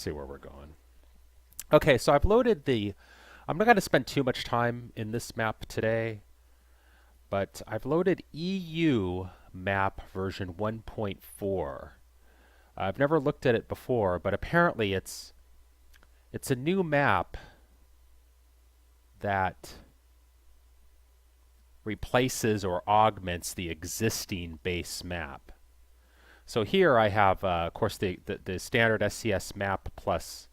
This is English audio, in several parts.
see where we're going. Okay, so I've loaded the. I'm not going to spend too much time in this map today, but I've loaded EU map version 1.4. I've never looked at it before, but apparently it's a new map that replaces or augments the existing base map. So here I have, of course, the standard SCS map plus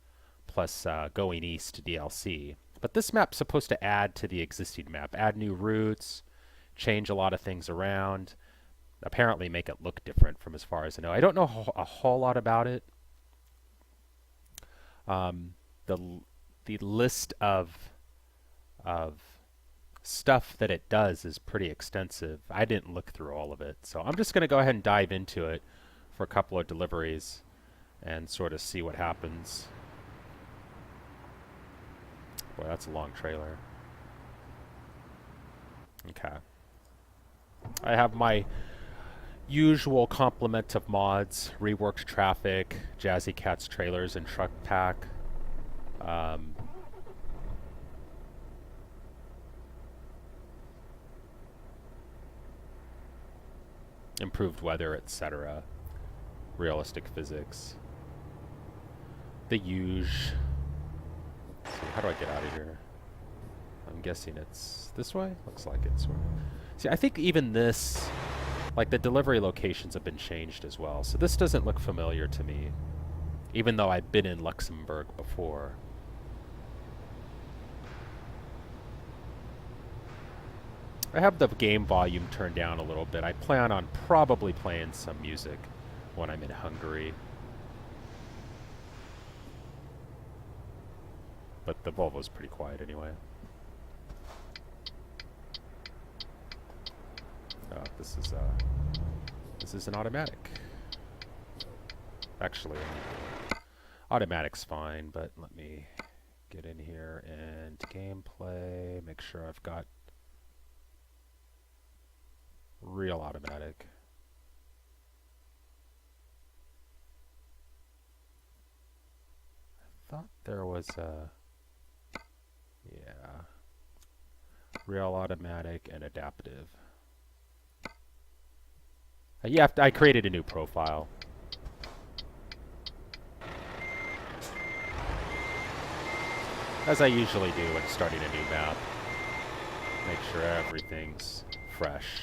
Going East DLC. But this map's supposed to add to the existing map, add new routes, change a lot of things around, apparently make it look different from as far as I know. I don't know a whole lot about it. The list of stuff that it does is pretty extensive. I didn't look through all of it, so I'm just going to go ahead and dive into it for a couple of deliveries and sort of see what happens. Boy, that's a long trailer. Okay. I have my usual complement of mods: reworked traffic, Jazzy Cats trailers, and truck pack. Improved weather, etc. Realistic physics. The huge. So how do I get out of here? I'm guessing it's this way? Looks like it, sort of. See, I think even this, like the delivery locations have been changed as well. So this doesn't look familiar to me, even though I've been in Luxembourg before. I have the game volume turned down a little bit. I plan on probably playing some music when I'm in Hungary. But the Volvo's pretty quiet anyway. Oh, this is an automatic. Actually, automatic's fine, but let me get in here and gameplay, make sure I've got real automatic. I thought there was a, yeah, real automatic and adaptive. Yeah, I created a new profile. As I usually do when starting a new map. Make sure everything's fresh.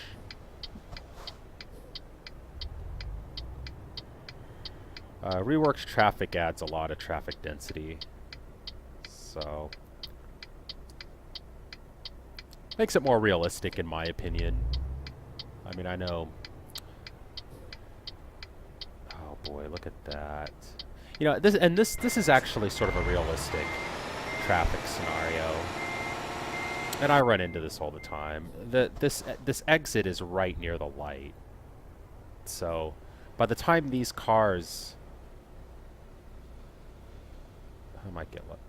Reworked traffic adds a lot of traffic density. So makes it more realistic in my opinion. I mean, I know. Oh boy, look at that. You know, this is actually sort of a realistic traffic scenario. And I run into this all the time. This exit is right near the light. So by the time these cars, I might get left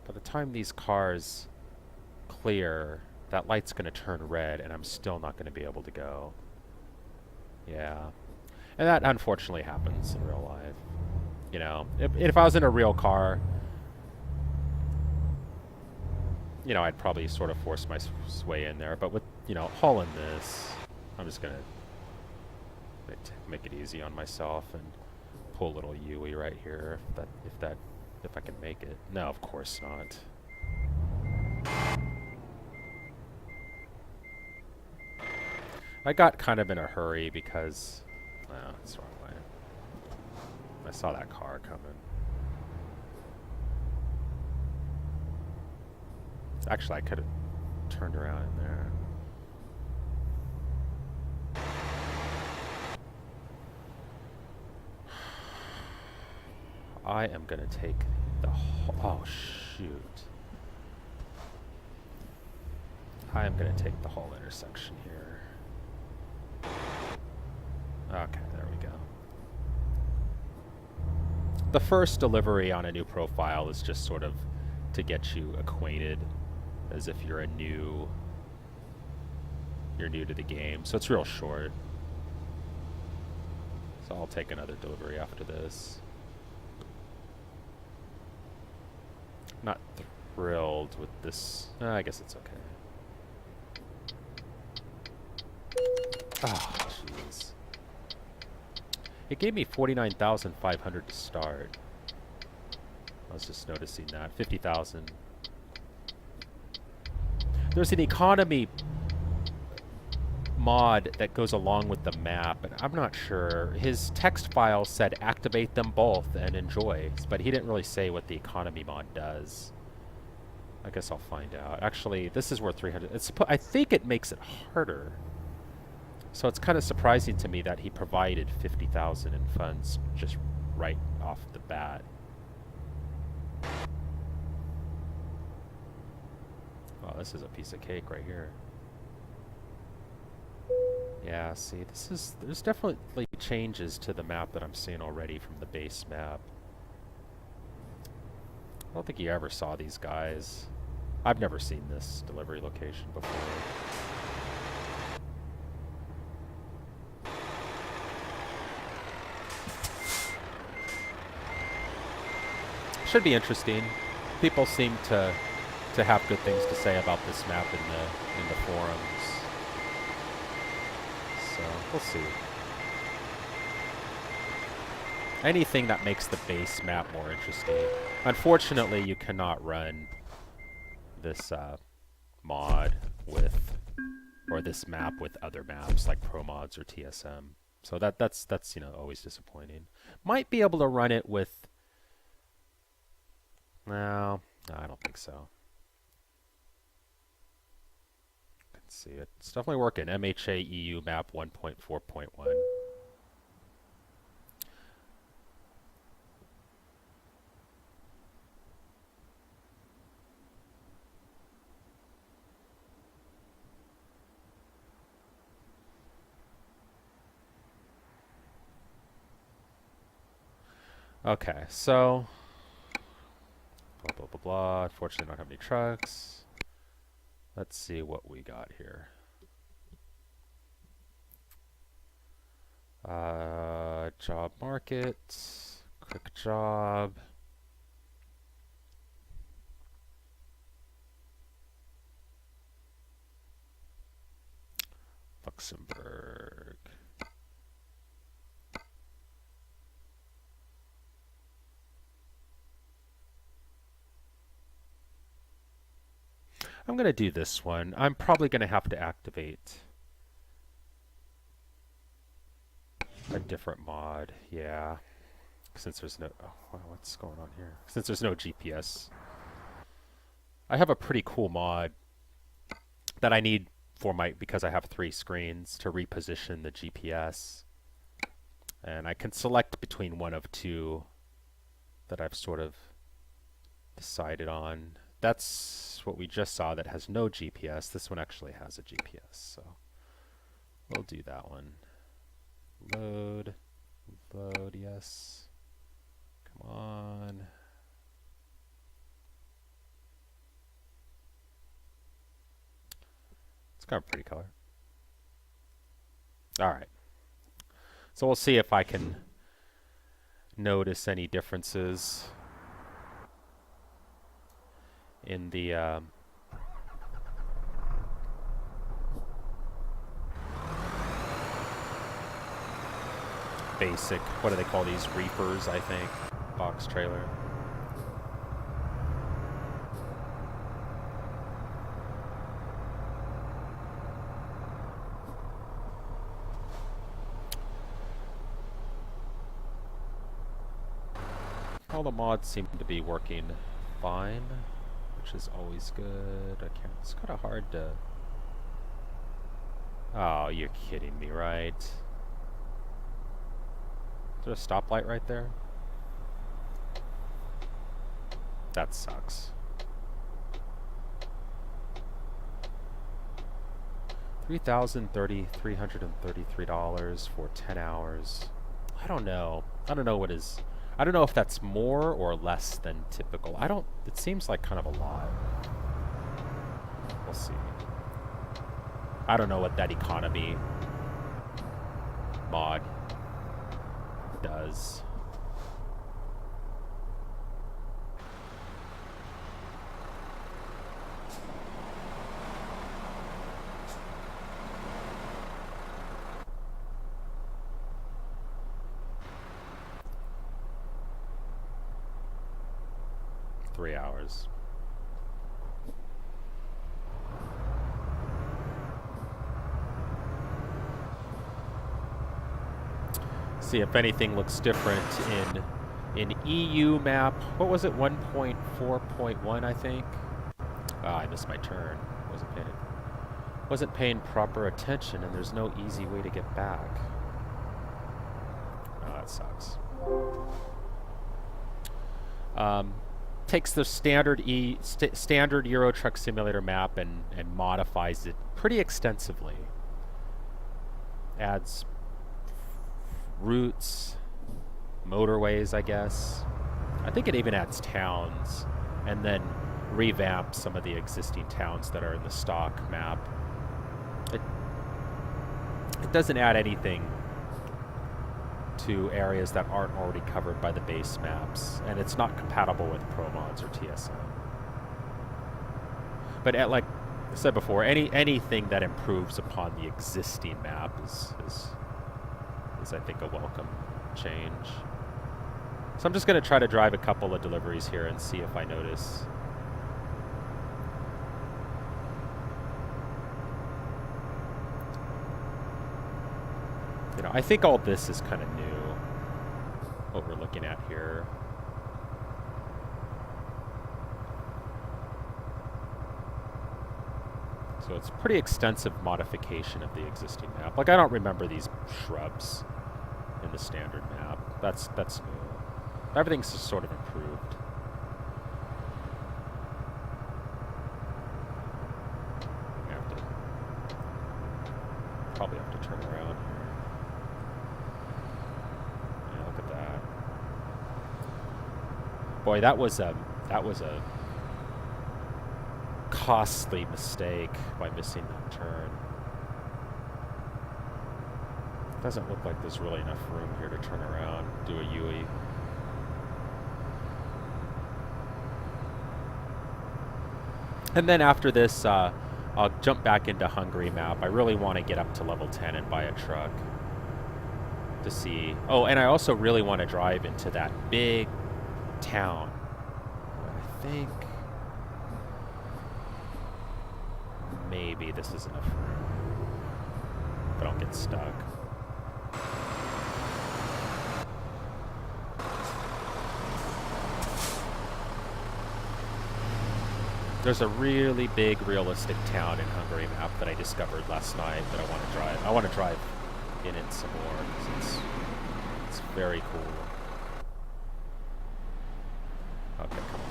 by the time these cars clear, that light's going to turn red and I'm still not going to be able to go. Yeah. And that unfortunately happens in real life. You know, if I was in a real car, you know, I'd probably sort of force my way in there. But with, you know, hauling this, I'm just going to make it easy on myself and pull a little Yui right here if I can make it. No, of course not. I got kind of in a hurry because, no, it's the wrong way. I saw that car coming. Actually, I could have turned around in there. I am going to take the oh shoot. I am going to take the whole intersection here. Okay, there we go. The first delivery on a new profile is just sort of to get you acquainted, as if you're new to the game. So it's real short. So I'll take another delivery after this. Not thrilled with this. I guess it's okay. Oh, jeez. It gave me 49,500 to start. I was just noticing that. 50,000. There's an economy mod that goes along with the map, and I'm not sure. His text file said activate them both and enjoy, but he didn't really say what the economy mod does. I guess I'll find out. Actually, this is worth 300. I think it makes it harder. So it's kind of surprising to me that he provided 50,000 in funds just right off the bat. Oh, this is a piece of cake right here. Yeah, see, there's definitely changes to the map that I'm seeing already from the base map. I don't think you ever saw these guys. I've never seen this delivery location before. Should be interesting. People seem to have good things to say about this map in the forums. So we'll see. Anything that makes the base map more interesting. Unfortunately, you cannot run this mod with, or this map with other maps like ProMods or TSM. So that's you know, always disappointing. Might be able to run it with. No, I don't think so. Let's see, it's definitely working. MHA EU map 1.4.1. Okay, so blah blah blah blah. Unfortunately, I don't have any trucks. Let's see what we got here. Job market, quick job. Luxembourg. I'm going to do this one. I'm probably going to have to activate a different mod. Yeah. Since there's no... Oh, wow, what's going on here? Since there's no GPS. I have a pretty cool mod that I need for because I have 3 screens to reposition the GPS. And I can select between one of 2 that I've sort of decided on. That's what we just saw that has no GPS. This one actually has a GPS, so we'll do that one. Load, yes. Come on. It's kind of a pretty color. All right. So we'll see if I can notice any differences in the basic, what do they call these? Reapers, I think. Box trailer. All the mods seem to be working fine, which is always good. It's kind of hard to... Oh, you're kidding me, right? Is there a stoplight right there? That sucks. $333 for 10 hours. I don't know. I don't know what is... I don't know if that's more or less than typical. It seems like kind of a lot. We'll see. I don't know what that economy mod does. 3 hours. See if anything looks different in EU map. What was it? 1.4.1, I think. Ah, I missed my turn. Wasn't paying proper attention, and there's no easy way to get back. Oh, that sucks. Takes the standard standard Euro Truck Simulator map and modifies it pretty extensively. Adds routes, motorways, I guess. I think it even adds towns, and then revamps some of the existing towns that are in the stock map. It doesn't add anything to areas that aren't already covered by the base maps, and it's not compatible with ProMods or TSM. But like I said before, anything that improves upon the existing map is I think a welcome change. So I'm just going to try to drive a couple of deliveries here and see if I notice. You know, I think all this is kind of new, what we're looking at here. So it's pretty extensive modification of the existing map. Like, I don't remember these shrubs in the standard map. That's new. Everything's just sort of improved. Probably have to turn around here. Yeah, look at that. Boy, that was a costly mistake by missing that turn. Doesn't look like there's really enough room here to turn around, do a UE. And then after this, I'll jump back into Hungary map. I really want to get up to level 10 and buy a truck to see. Oh, and I also really want to drive into that big town. I think maybe this is enough room, but I'll get stuck. There's a really big realistic town in Hungary map that I discovered last night that I want to drive. I want to drive in it some more because it's very cool. Okay, come on.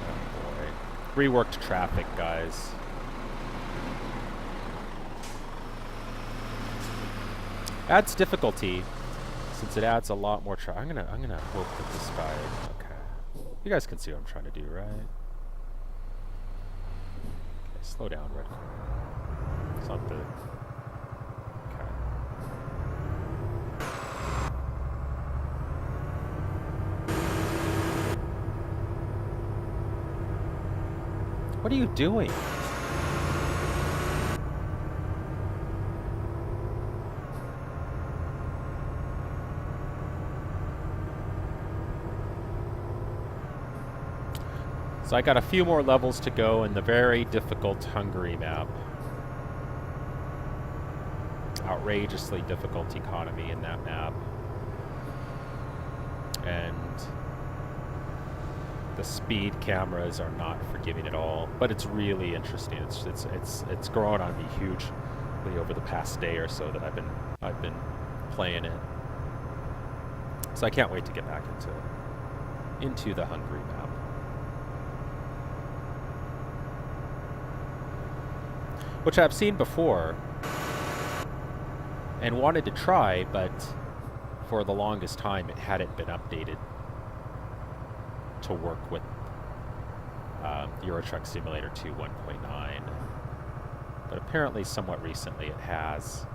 Oh boy. Reworked traffic, guys. Adds difficulty. Since it adds a lot more I'm gonna hope that this guy. Okay, you guys can see what I'm trying to do, right? Okay, slow down, red car. It's not the. Okay. What are you doing? So I got a few more levels to go in the very difficult Hungary map. Outrageously difficult economy in that map. And the speed cameras are not forgiving at all, but it's really interesting. It's grown on me hugely over the past day or so that I've been playing it. So I can't wait to get back into the Hungary map. Which I've seen before and wanted to try, but for the longest time it hadn't been updated to work with Euro Truck Simulator 2 1.9. But apparently somewhat recently it has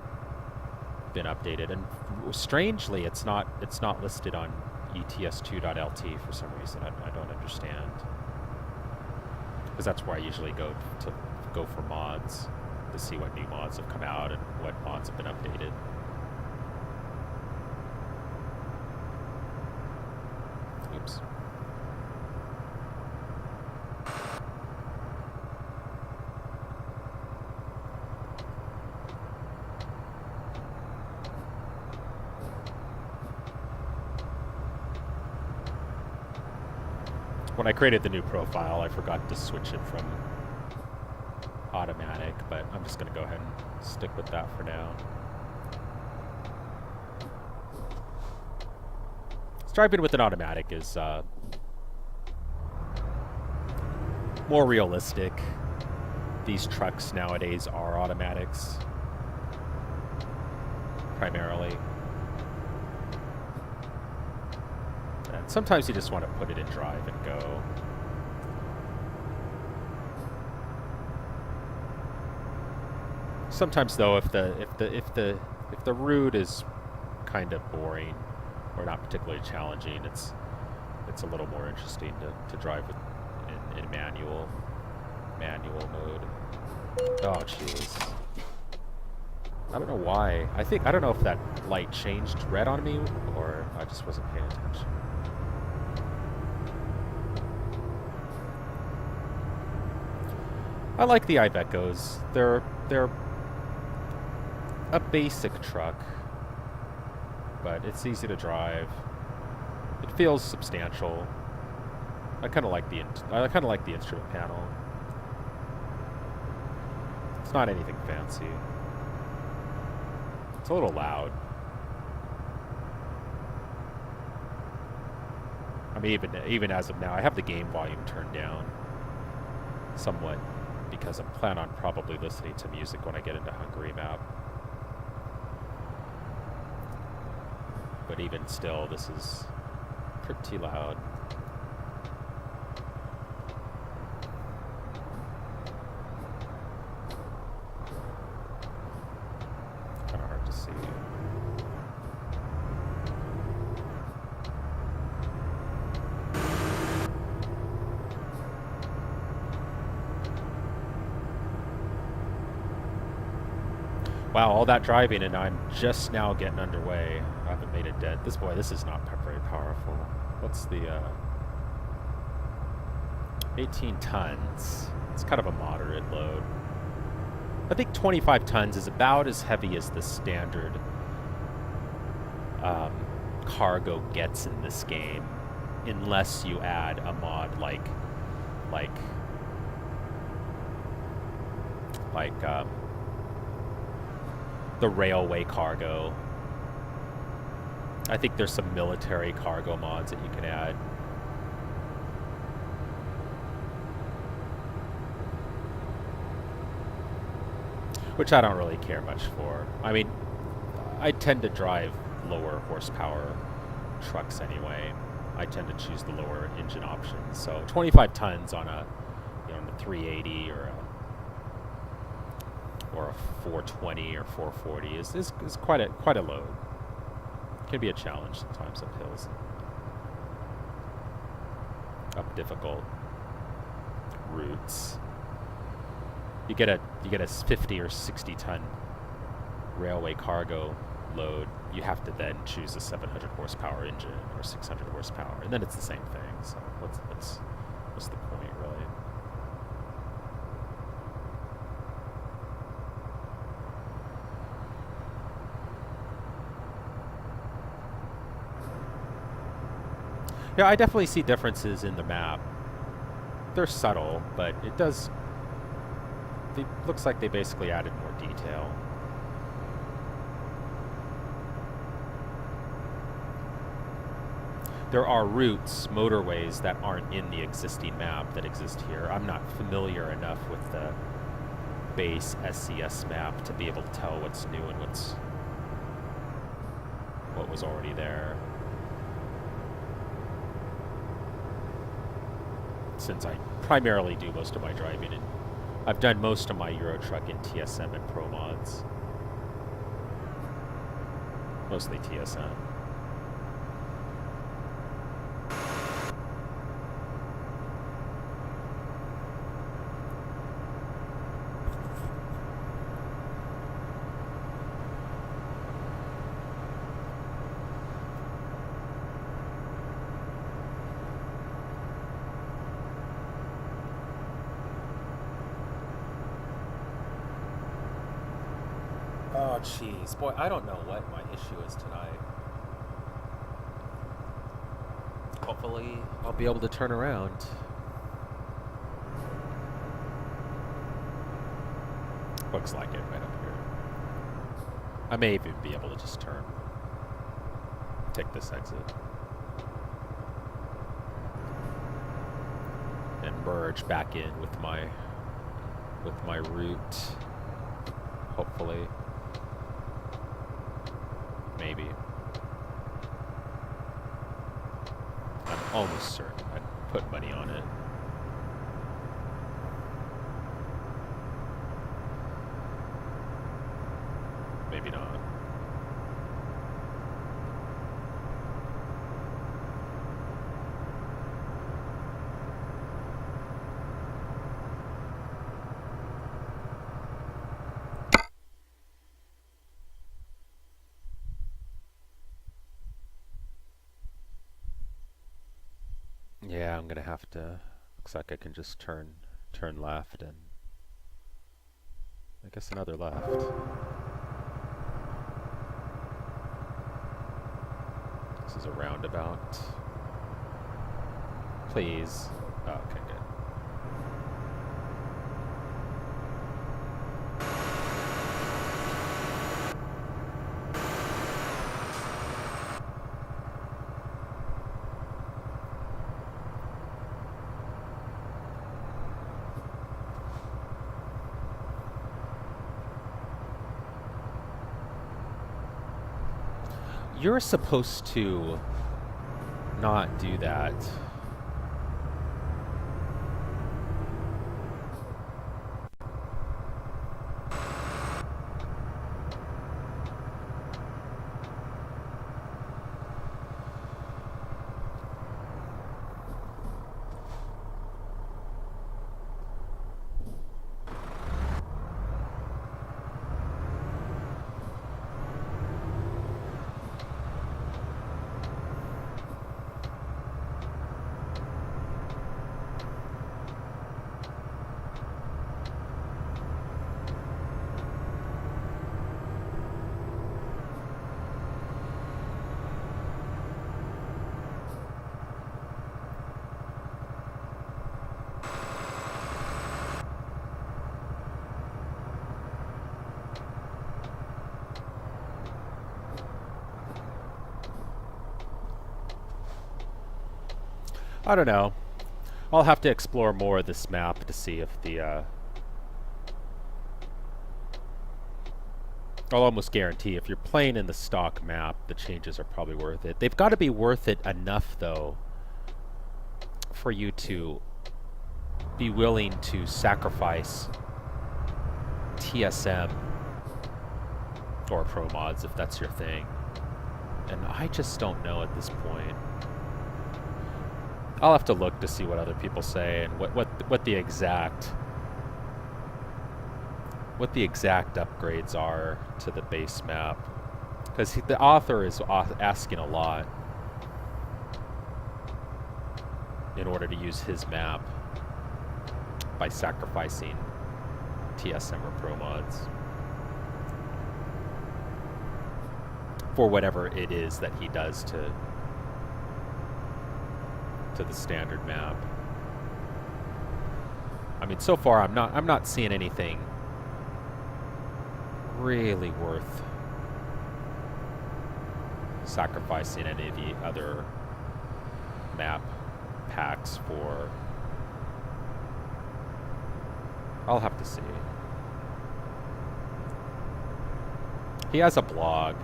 been updated, and strangely it's not listed on ETS2.lt for some reason. I don't understand, because that's where I usually go for mods to see what new mods have come out and what mods have been updated. Oops. When I created the new profile, I forgot to switch it from automatic, but I'm just going to go ahead and stick with that for now. Driving with an automatic is more realistic. These trucks nowadays are automatics, primarily. And sometimes you just want to put it in drive and go. Sometimes though, if the route is kind of boring or not particularly challenging, it's a little more interesting to drive with in manual mode. Oh jeez. I don't know why. I don't know if that light changed red on me or I just wasn't paying attention. I like the Ibecos. They're a basic truck, but it's easy to drive. It feels substantial. I kind of like the instrument panel. It's not anything fancy. It's a little loud. I mean, even as of now, I have the game volume turned down somewhat because I plan on probably listening to music when I get into Hungary Map. But even still, this is pretty loud. Kind of hard to see. Wow, all that driving and I'm just now getting underway. I haven't made a dent. This is not very powerful. What's the 18 tons. It's kind of a moderate load. I think 25 tons is about as heavy as the standard cargo gets in this game, unless you add a mod like the railway cargo. I think there's some military cargo mods that you can add. Which I don't really care much for. I mean, I tend to drive lower horsepower trucks anyway. I tend to choose the lower engine options. So 25 tons on a, on a 380 or a 420 or 440 is quite a load. Can be a challenge sometimes up hills, up difficult routes. You get a 50 or 60 ton railway cargo load. You have to then choose a 700 horsepower engine or 600 horsepower, and then it's the same thing. So what's the point, really? Yeah, I definitely see differences in the map. They're subtle, but it looks like they basically added more detail. There are routes, motorways, that aren't in the existing map that exist here. I'm not familiar enough with the base SCS map to be able to tell what's new and what was already there. Since I primarily do most of my driving, and I've done most of my Euro Truck in TSM and Pro mods. Mostly TSM. Oh, jeez. Boy, I don't know what my issue is tonight. Hopefully, I'll be able to turn around. Looks like it right up here. I may even be able to just turn. Take this exit. And merge back in with my route. Hopefully. Maybe. I'm almost certain. I'd put money on it. Maybe not. Yeah, I'm gonna have to. Looks like I can just turn left and I guess another left. This is a roundabout. Please. Oh, okay, good. You're supposed to not do that. I don't know. I'll have to explore more of this map to see if the, I'll almost guarantee if you're playing in the stock map, the changes are probably worth it. They've got to be worth it enough, though, for you to be willing to sacrifice TSM or Pro Mods if that's your thing. And I just don't know at this point. I'll have to look to see what other people say and what the exact upgrades are to the base map, because the author is asking a lot in order to use his map by sacrificing TSM or Pro Mods for whatever it is that he does to the standard map. I mean, so far I'm not seeing anything really worth sacrificing any of the other map packs for. I'll have to see. He has a blog.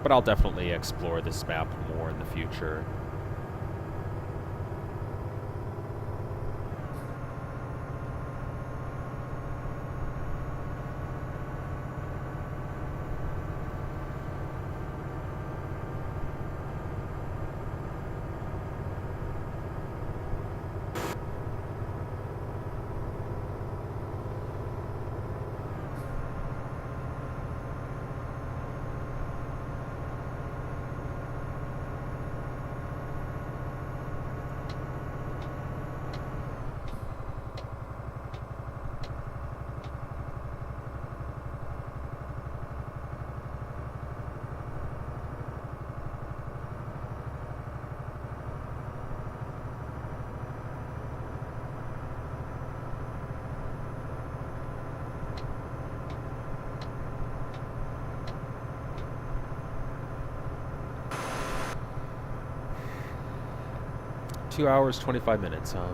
But I'll definitely explore this map more in the future. 2 hours, 25 minutes, huh?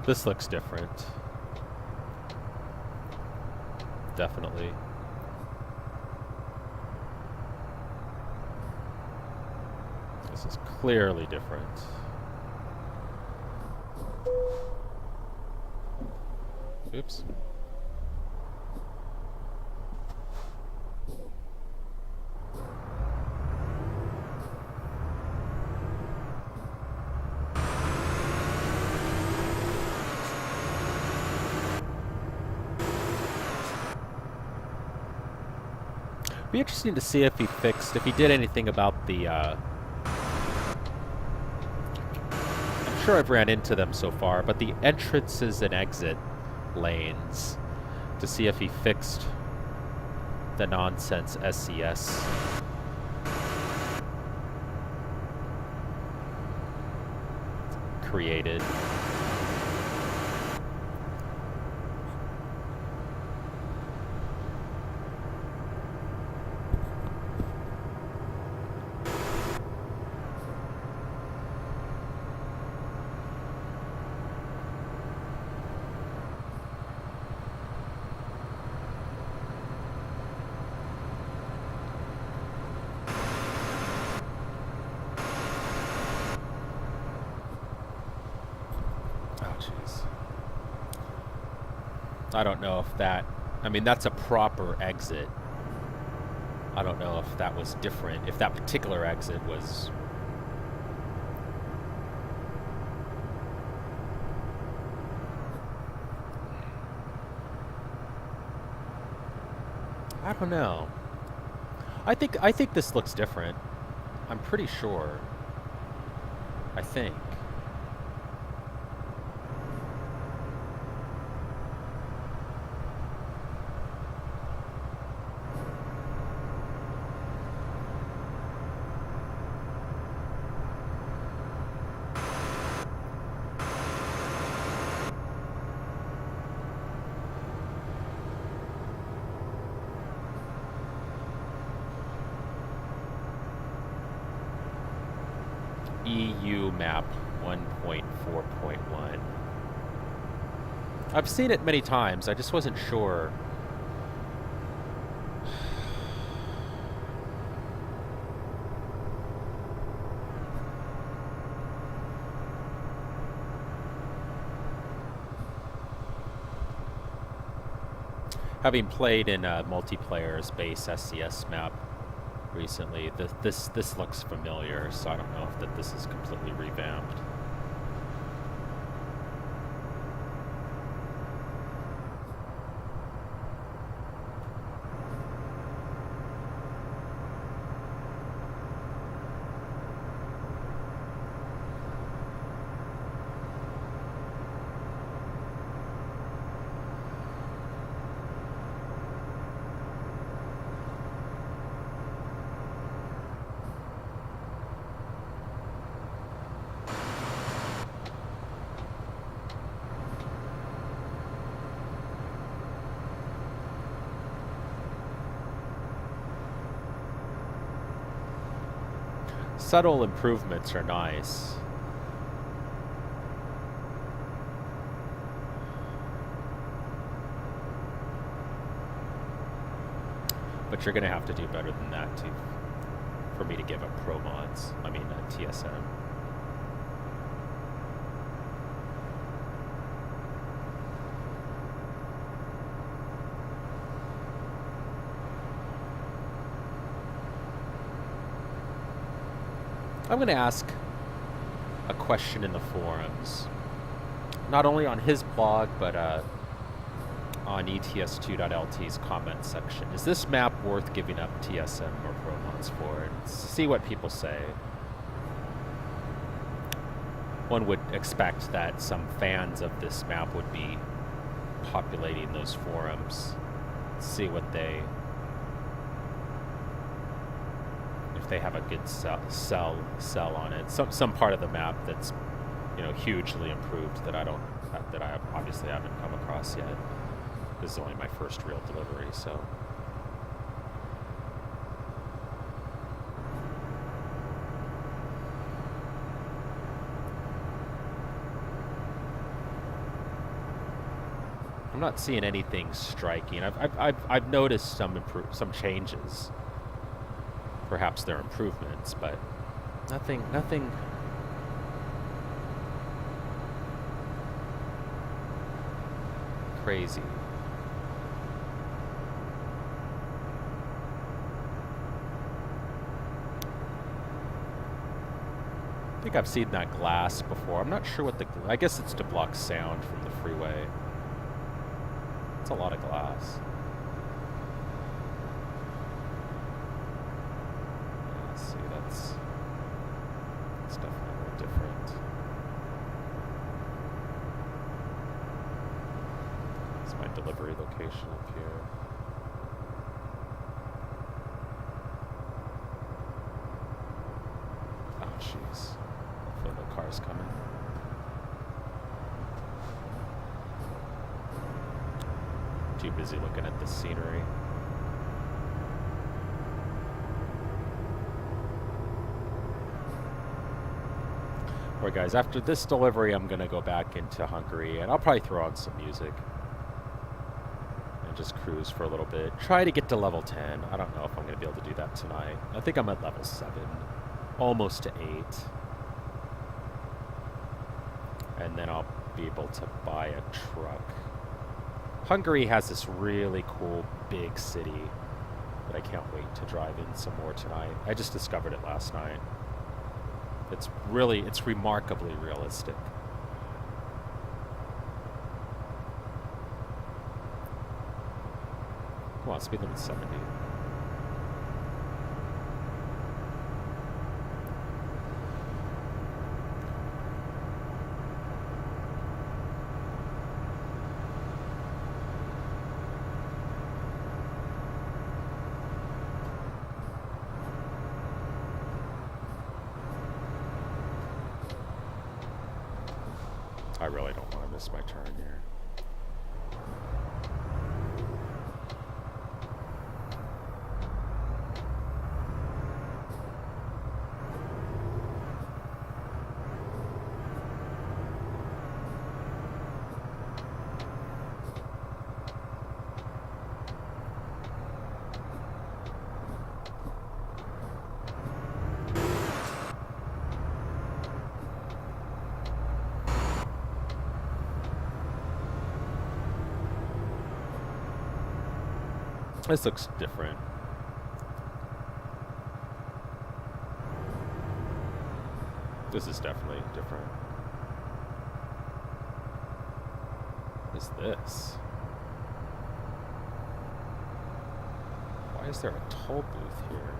This looks different. Definitely. This is clearly different. Oops. Be interesting to see if if he did anything about the, I'm sure I've ran into them so far, but the entrances and exit lanes, to see if he fixed the nonsense SCS. Created. I don't know if that, I mean, that's a proper exit. I don't know if that was different, if that particular exit was... I don't know. I think this looks different. I'm pretty sure. I think. EU map 1.4.1. I've seen it many times, I just wasn't sure. Having played in a multiplayer space SCS map recently, this looks familiar, so I don't know if this is completely revamped. Subtle improvements are nice. But you're gonna have to do better than that for me to give up pro mods. I mean TSM. I'm going to ask a question in the forums, not only on his blog, but on ETS2.LT's comment section. Is this map worth giving up TSM or Promons for? And see what people say. One would expect that some fans of this map would be populating those forums, see what they, if they have a good sell on it. Some part of the map that's, you know, hugely improved that I obviously haven't come across yet. This is only my first real delivery, so. I'm not seeing anything striking. I've noticed some changes. Perhaps they're improvements, but nothing crazy. I think I've seen that glass before. I'm not sure what I guess it's to block sound from the freeway. It's a lot of glass. Let's see, that's definitely different. It's my delivery location up here. Oh, jeez. Hopefully no car's coming. Too busy looking at the scenery. Alright guys, after this delivery I'm gonna go back into Hungary and I'll probably throw on some music and just cruise for a little bit. Try to get to level 10. I don't know if I'm gonna be able to do that tonight. I think I'm at level 7, almost to 8. And then I'll be able to buy a truck. Hungary has this really cool big city that I can't wait to drive in some more tonight. I just discovered it last night. It's remarkably realistic. Come on, speed limit 70. I really don't want to miss my turn here. This looks different. This is definitely different. What is this? Why is there a toll booth here?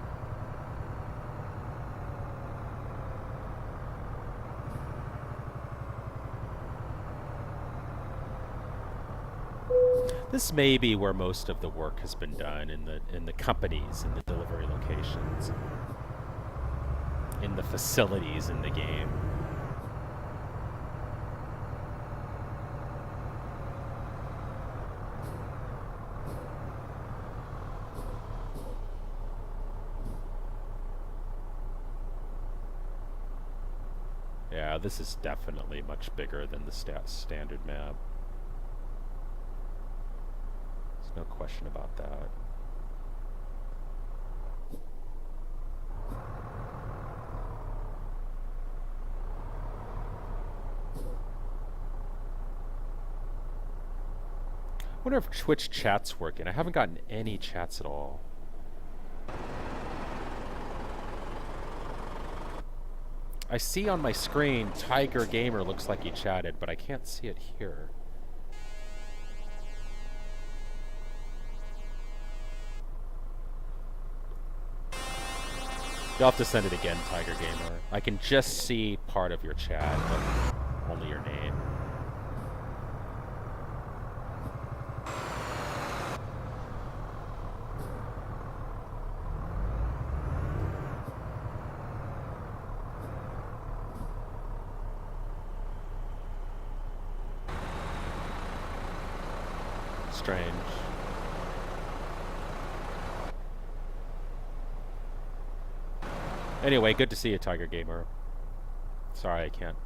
This may be where most of the work has been done in the companies, in the delivery locations, in the facilities in the game. Yeah, this is definitely much bigger than the standard map. No question about that. I wonder if Twitch chat's working. I haven't gotten any chats at all. I see on my screen Tiger Gamer looks like he chatted, but I can't see it here. You'll have to send it again, Tiger Gamer. I can just see part of your chat, but only your name. Strange. Anyway, good to see you, Tiger Gamer. Sorry, I can't.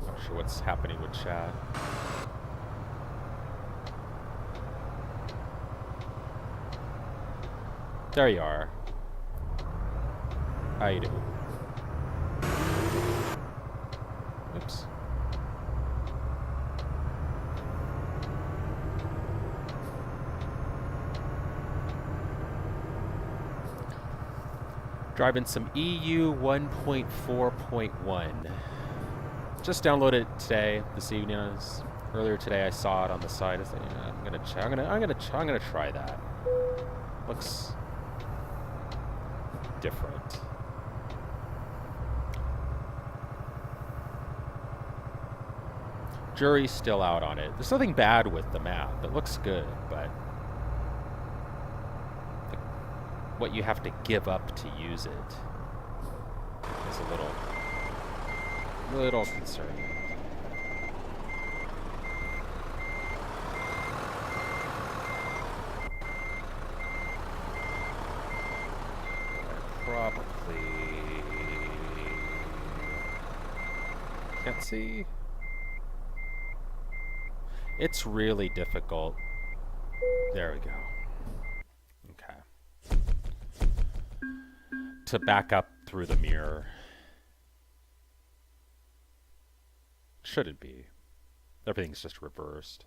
Not sure what's happening with chat. There you are. How you doing? Oops. Driving some EU 1.4.1. Just downloaded it today, this evening. Earlier today, I saw it on the site. I said, yeah, I'm gonna try that. Looks different. Jury's still out on it. There's nothing bad with the map. It looks good, but what you have to give up to use it is a little concerning. Probably can't see. It's really difficult. There we go. Okay. To back up through the mirror. Shouldn't be. Everything's just reversed.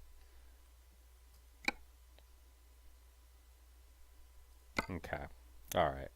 Okay. All right.